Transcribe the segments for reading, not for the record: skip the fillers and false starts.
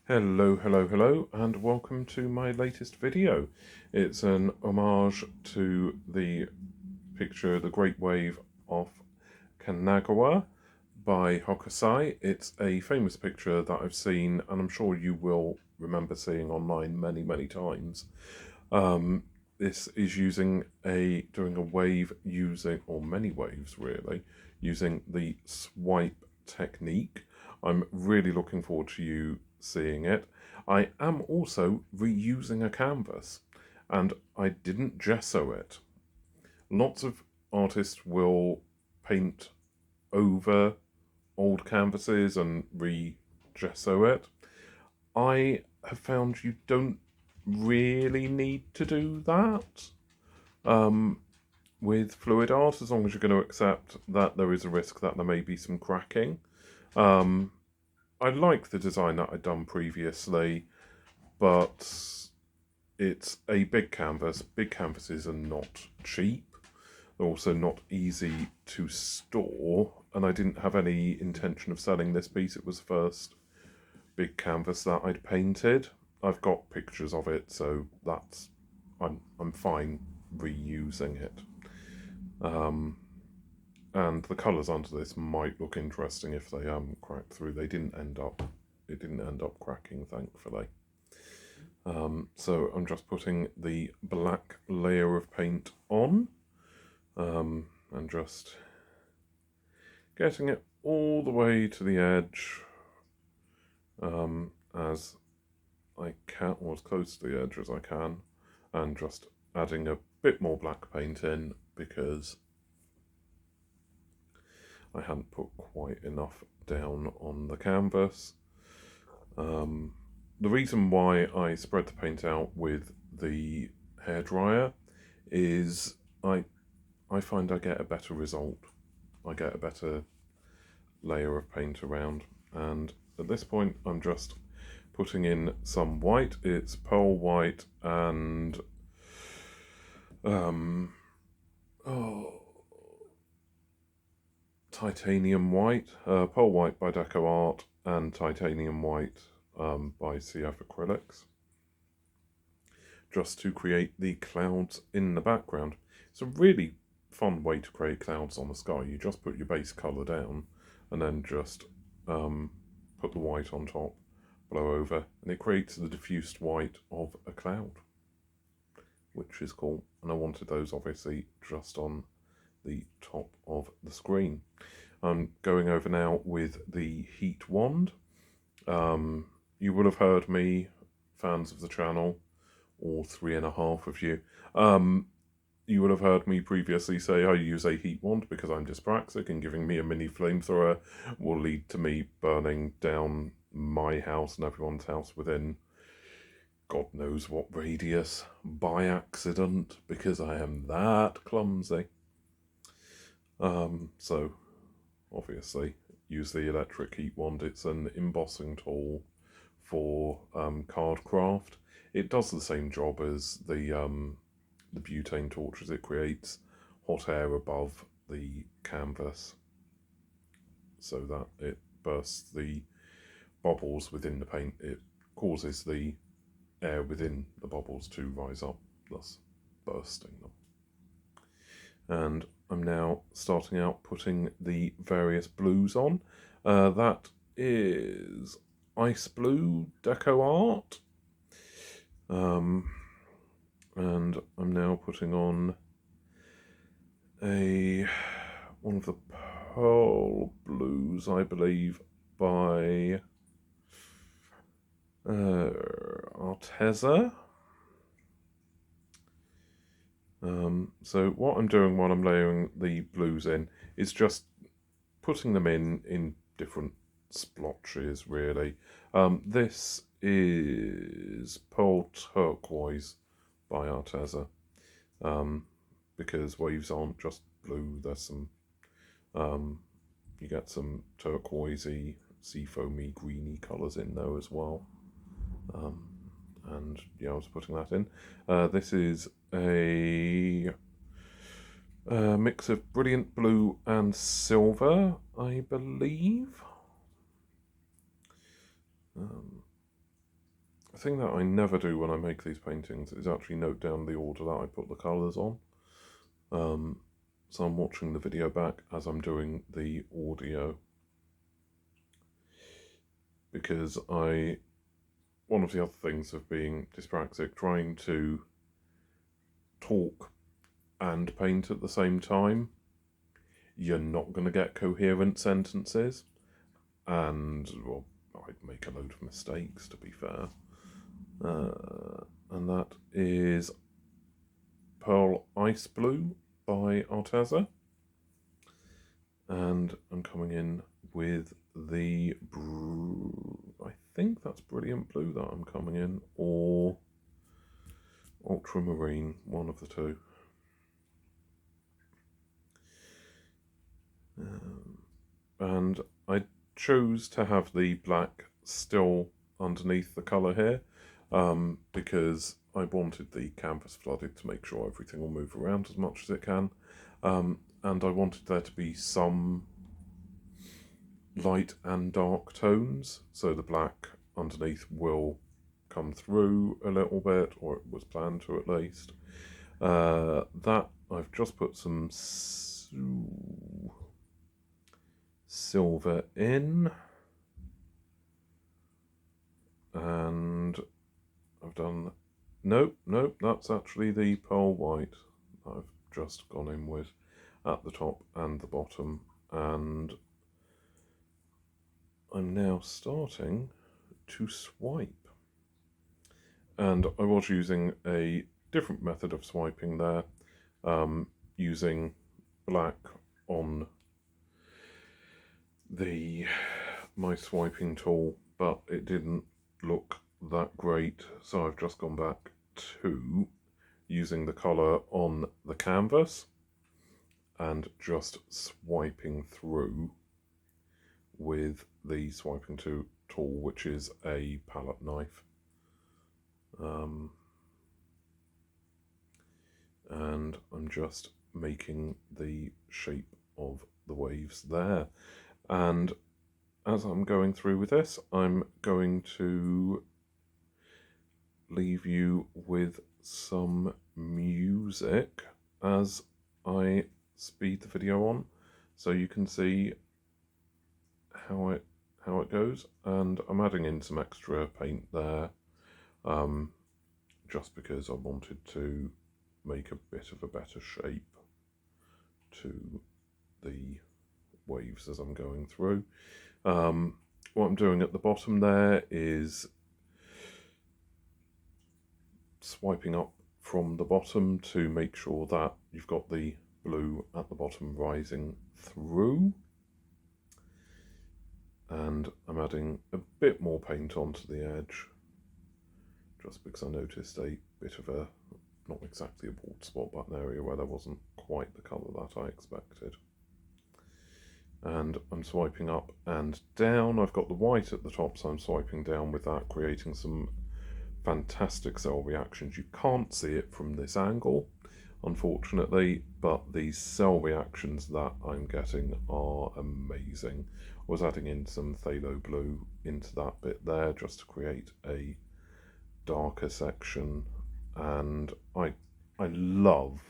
Hello, and welcome to my latest video. It's an homage to the picture The Great Wave off Kanagawa by Hokusai. It's a famous picture that I've seen, and I'm sure you will remember seeing online many times. This is doing a wave or many waves really, using the swipe technique. I'm really looking forward to you seeing it. I am also reusing a canvas, and I didn't gesso it. Lots of artists will paint over old canvases and re-gesso it. I have found you don't really need to do that with fluid art, as long as you're going to accept that there is a risk that there may be some cracking. I like the design that I'd done previously, but it's a big canvas. Big canvases are not cheap. They're also not easy to store, and I didn't have any intention of selling this piece. It was the first big canvas that I'd painted. I've got pictures of it, so I'm fine reusing it. And the colours onto this might look interesting if they cracked through. It didn't end up cracking, thankfully. So I'm just putting the black layer of paint on, and just getting it all the way to the edge, as I can, or as close to the edge as I can, and just adding a bit more black paint in because I hadn't put quite enough down on the canvas. The reason why I spread the paint out with the hairdryer is I find I get a better result. I get a better layer of paint around, and at this point I'm just putting in some white. It's pearl white and titanium white, pearl white by Deco Art and titanium white by CF Acrylics, just to create the clouds in the background. It's a really fun way to create clouds on the sky. You just put your base colour down and then just put the white on top, blow over, and it creates the diffused white of a cloud, which is cool. And I wanted those obviously just on the top of the screen. I'm going over now with the heat wand. You will have heard me, fans of the channel, or 3.5 of you, you would have heard me previously say I use a heat wand because I'm dyspraxic, and giving me a mini flamethrower will lead to me burning down my house and everyone's house within God knows what radius by accident, because I am that clumsy. So obviously use the electric heat wand. It's an embossing tool for card craft. It does the same job as the butane torches. It creates hot air above the canvas so that it bursts the bubbles within the paint. It causes the air within the bubbles to rise up, thus bursting them. And I'm now starting out putting the various blues on. That is Ice Blue Deco Art. And I'm now putting on one of the Pearl Blues, I believe, by Arteza. So what I'm doing while I'm layering the blues in is just putting them in different splotches, really. This is Pearl Turquoise by Arteza, because waves aren't just blue. There's some, you get some turquoisey, seafoamy, greeny colours in there as well. And yeah, I was putting that in. This is a mix of Brilliant Blue and Silver, I believe. a thing that I never do when I make these paintings is actually note down the order that I put the colours on. So I'm watching the video back as I'm doing the audio, because one of the other things of being dyspraxic, trying to talk and paint at the same time, you're not going to get coherent sentences, and well, I'd make a load of mistakes, to be fair. And that is Pearl Ice Blue by Arteza, and I'm coming in with the I think that's Brilliant Blue that I'm coming in, or Ultramarine, one of the two. And I chose to have the black still underneath the colour here, because I wanted the canvas flooded to make sure everything will move around as much as it can, and I wanted there to be some light and dark tones, so the black underneath will come through a little bit, or it was planned to at least. That I've just put some silver in, and I've done nope, that's actually the pearl white that I've just gone in with at the top and the bottom, and I'm now starting to swipe. And I was using a different method of swiping there, using black on my swiping tool, but it didn't look that great, so I've just gone back to using the colour on the canvas and just swiping through with the swiping tool, which is a palette knife. And I'm just making the shape of the waves there. And as I'm going through with this, I'm going to leave you with some music as I speed the video on, so you can see how it goes. And I'm adding in some extra paint there, just because I wanted to make a bit of a better shape to the waves as I'm going through. What I'm doing at the bottom there is swiping up from the bottom to make sure that you've got the blue at the bottom rising through, and I'm adding a bit more paint onto the edge just because I noticed a bit of a, not exactly a bald spot, but an area where there wasn't quite the colour that I expected. And I'm swiping up and down. I've got the white at the top, so I'm swiping down with that, creating some fantastic cell reactions. You can't see it from this angle, unfortunately, but these cell reactions that I'm getting are amazing. I was adding in some Pthalo Blue into that bit there just to create a darker section, and I love,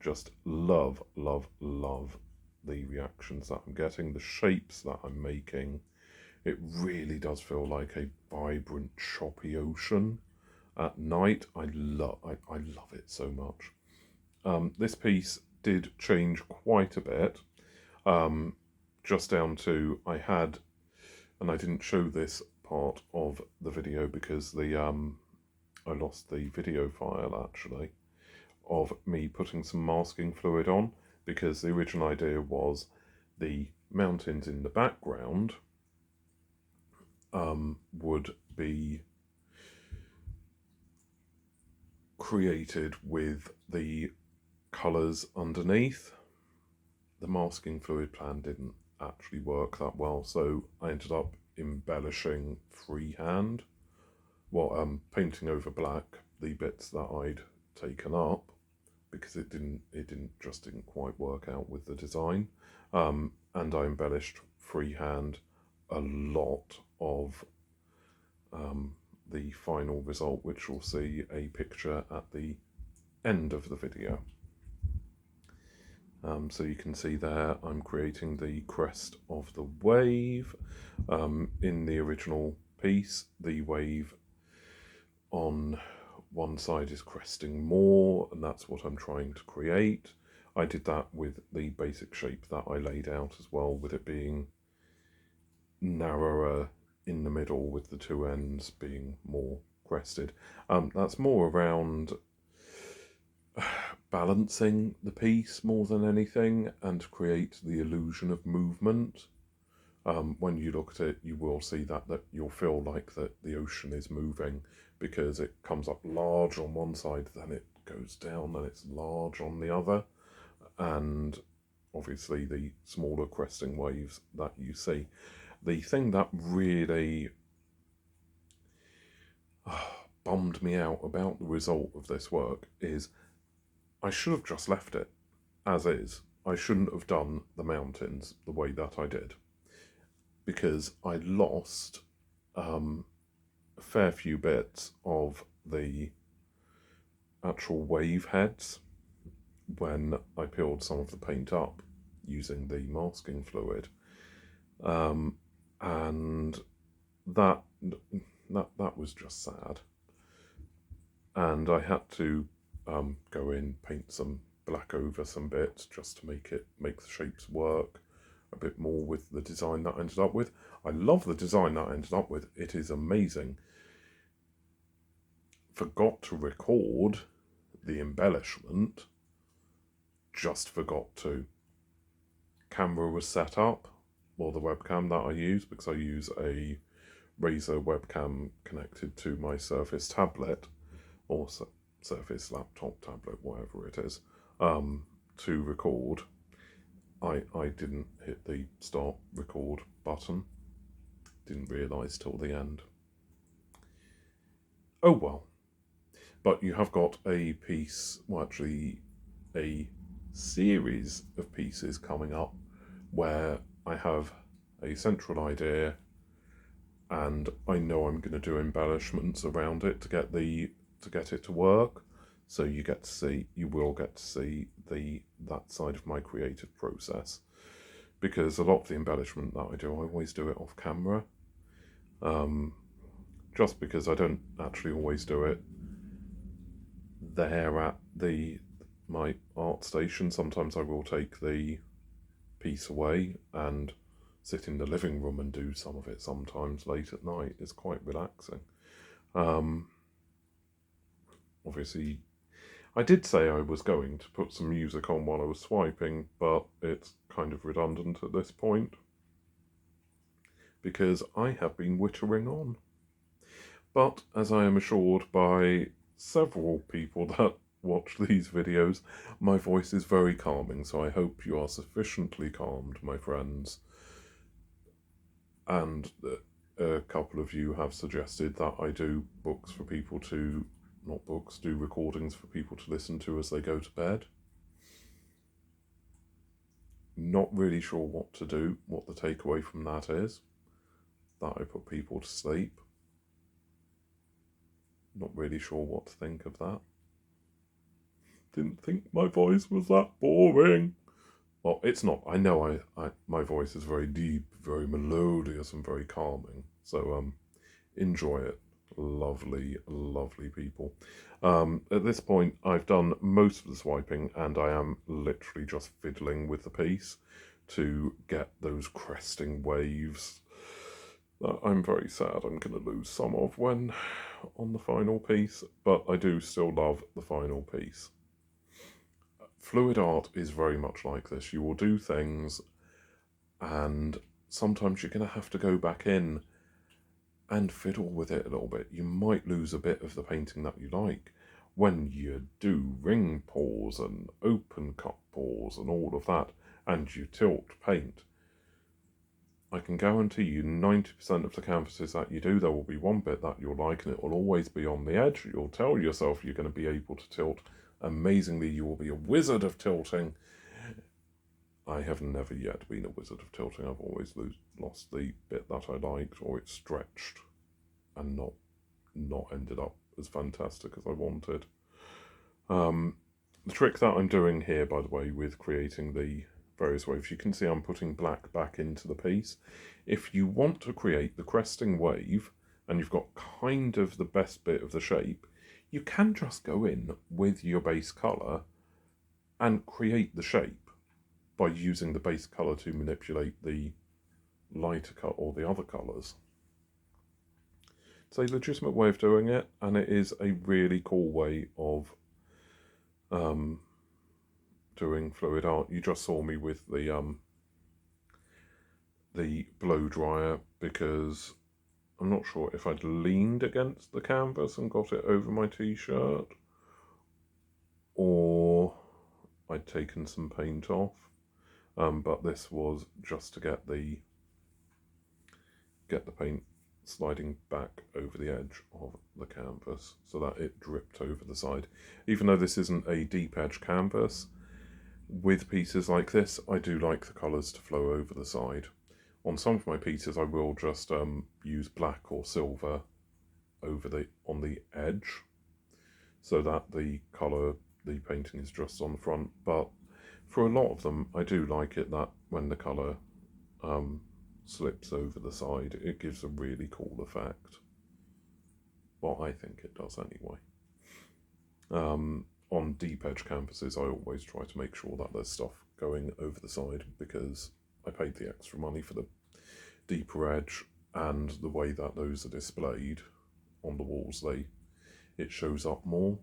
just love the reactions that I'm getting, the shapes that I'm making. It really does feel like a vibrant, choppy ocean at night. I love it so much. This piece did change quite a bit, just down to I had, and I didn't show this part of the video because I lost the video file actually, of me putting some masking fluid on, because the original idea was the mountains in the background would be created with the colours underneath. The masking fluid plan didn't actually work that well, so I ended up embellishing freehand, painting over black the bits that I'd taken up, because it didn't quite work out with the design, and I embellished freehand a lot of the final result, which you'll see a picture at the end of the video. So you can see there I'm creating the crest of the wave. In the original piece, the wave on one side is cresting more, and that's what I'm trying to create. I did that with the basic shape that I laid out as well, with it being narrower in the middle with the two ends being more crested. That's more around balancing the piece more than anything, and to create the illusion of movement. When you look at it, you will see that you'll feel like that the ocean is moving, because it comes up large on one side, then it goes down, then it's large on the other, and obviously the smaller cresting waves that you see. The thing that really bummed me out about the result of this work is I should have just left it as is. I shouldn't have done the mountains the way that I did, because I lost a fair few bits of the actual wave heads when I peeled some of the paint up using the masking fluid, and that was just sad. And I had to go in, paint some black over some bits just to make the shapes work a bit more with the design that I ended up with. I love the design that I ended up with. It is amazing. Forgot to record the embellishment. Just forgot to. Camera was set up, or the webcam that I use, because I use a Razer webcam connected to my Surface tablet, or Surface laptop, tablet, whatever it is, to record. I didn't hit the start record button. Didn't realise till the end. Oh well. But you have got a piece, well actually a series of pieces coming up where I have a central idea, and I know I'm going to do embellishments around it to get it to work. So you will get to see that side of my creative process, because a lot of the embellishment that I do, I always do it off camera, just because I don't actually always do it there at my art station. Sometimes I will take the piece away and sit in the living room and do some of it sometimes late at night. It's quite relaxing. Obviously, I did say I was going to put some music on while I was swiping, but it's kind of redundant at this point, because I have been wittering on. But as I am assured by several people that watch these videos, my voice is very calming, so I hope you are sufficiently calmed, my friends. And a couple of you have suggested that I do books for people to, not books, do recordings for people to listen to as they go to bed. Not really sure what to do, what the takeaway from that is. That I put people to sleep. Not really sure what to think of that. Didn't think my voice was that boring. Well, it's not. I know my voice is very deep, very melodious, and very calming. So enjoy it. Lovely, lovely people. At this point, I've done most of the swiping, and I am literally just fiddling with the piece to get those cresting waves that I'm very sad I'm going to lose some of when on the final piece, but I do still love the final piece. Fluid art is very much like this. You will do things, and sometimes you're going to have to go back in and fiddle with it a little bit. You might lose a bit of the painting that you like when you do ring pours and open cut pours and all of that, and you tilt paint. I can guarantee you 90% of the canvases that you do, there will be one bit that you'll like, and it will always be on the edge. You'll tell yourself you're going to be able to tilt. Amazingly, you will be a wizard of tilting. I have never yet been a wizard of tilting. I've always lost the bit that I liked, or it's stretched and not ended up as fantastic as I wanted. The trick that I'm doing here, by the way, with creating the various waves, you can see I'm putting black back into the piece. If you want to create the cresting wave and you've got kind of the best bit of the shape, you can just go in with your base colour and create the shape by using the base colour to manipulate the lighter colour or the other colours. It's a legitimate way of doing it, and it is a really cool way of doing fluid art. You just saw me with the blow dryer because I'm not sure if I'd leaned against the canvas and got it over my t-shirt, or I'd taken some paint off. But this was just to get the paint sliding back over the edge of the canvas so that it dripped over the side. Even though this isn't a deep edge canvas, with pieces like this, I do like the colours to flow over the side. On some of my pieces, I will just use black or silver over on the edge, so that the colour, the painting is just on the front. But for a lot of them, I do like it that when the colour slips over the side, it gives a really cool effect. Well, I think it does anyway. On deep edge canvases, I always try to make sure that there's stuff going over the side because I paid the extra money for the deeper edge, and the way that those are displayed on the walls, it shows up more.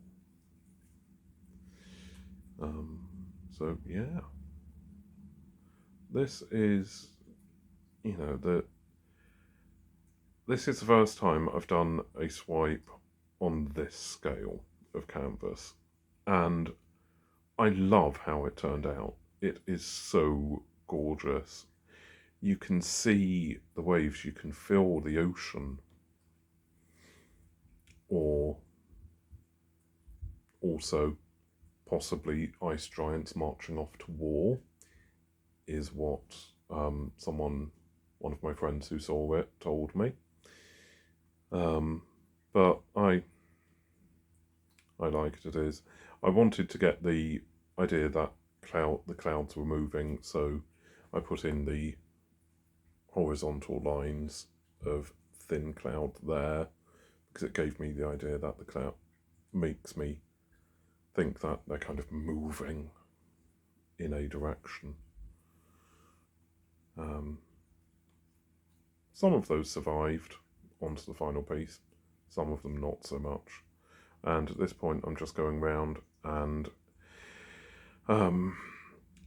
So yeah, this is, you know, this is the first time I've done a swipe on this scale of canvas, and I love how it turned out. It is so gorgeous. You can see the waves, you can feel the ocean, or also possibly ice giants marching off to war, is what one of my friends who saw it told me. But I like it is. I wanted to get the idea that the clouds were moving, so I put in the horizontal lines of thin cloud there, because it gave me the idea that the cloud makes me think that they're kind of moving in a direction. Some of those survived onto the final piece, some of them not so much. And at this point I'm just going round and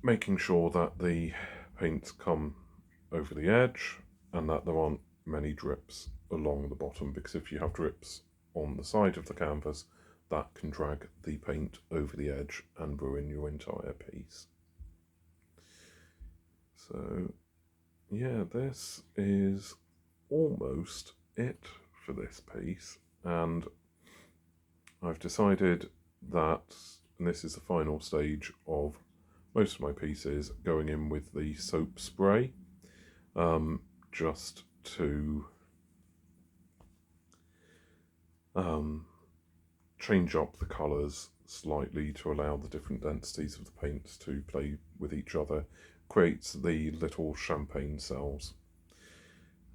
making sure that the paints come over the edge and that there aren't many drips along the bottom, because if you have drips on the side of the canvas, that can drag the paint over the edge and ruin your entire piece. So yeah, this is almost it for this piece, and I've decided that, and this is the final stage of most of my pieces, going in with the soap spray, just to change up the colours slightly to allow the different densities of the paints to play with each other. Creates the little champagne cells.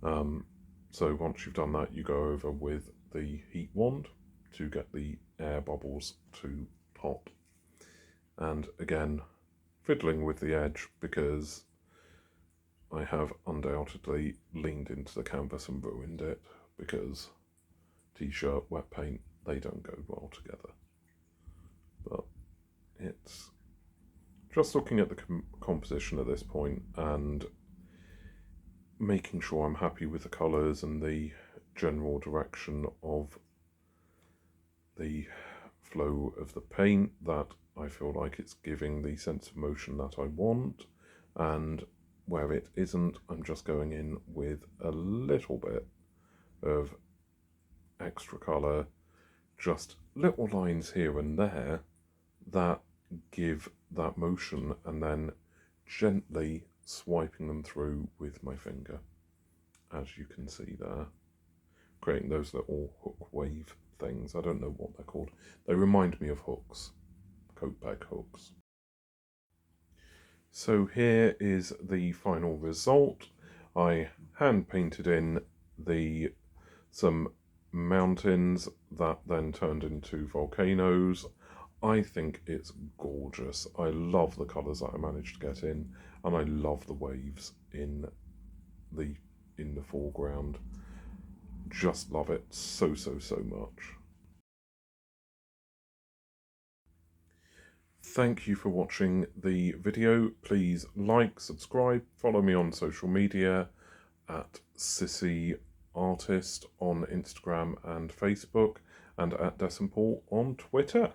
So once you've done that, you go over with the heat wand to get the air bubbles to pop. And again, fiddling with the edge, because I have undoubtedly leaned into the canvas and ruined it, because t-shirt, wet paint, they don't go well together. But it's just looking at the composition at this point and making sure I'm happy with the colours and the general direction of the flow of the paint, that I feel like it's giving the sense of motion that I want, and where it isn't, I'm just going in with a little bit of extra colour, just little lines here and there that give that motion, and then gently swiping them through with my finger, as you can see there. creating those little hook wave things. I don't know what they're called. They remind me of hooks, coat bag hooks. So here is the final result. I hand painted in some mountains that then turned into volcanoes. I think it's gorgeous. I love the colours that I managed to get in, and I love the waves in the foreground. Just love it so much. Thank you for watching the video. Please like, subscribe, follow me on social media at Sissy Artist on Instagram and Facebook, and at Desson on Twitter.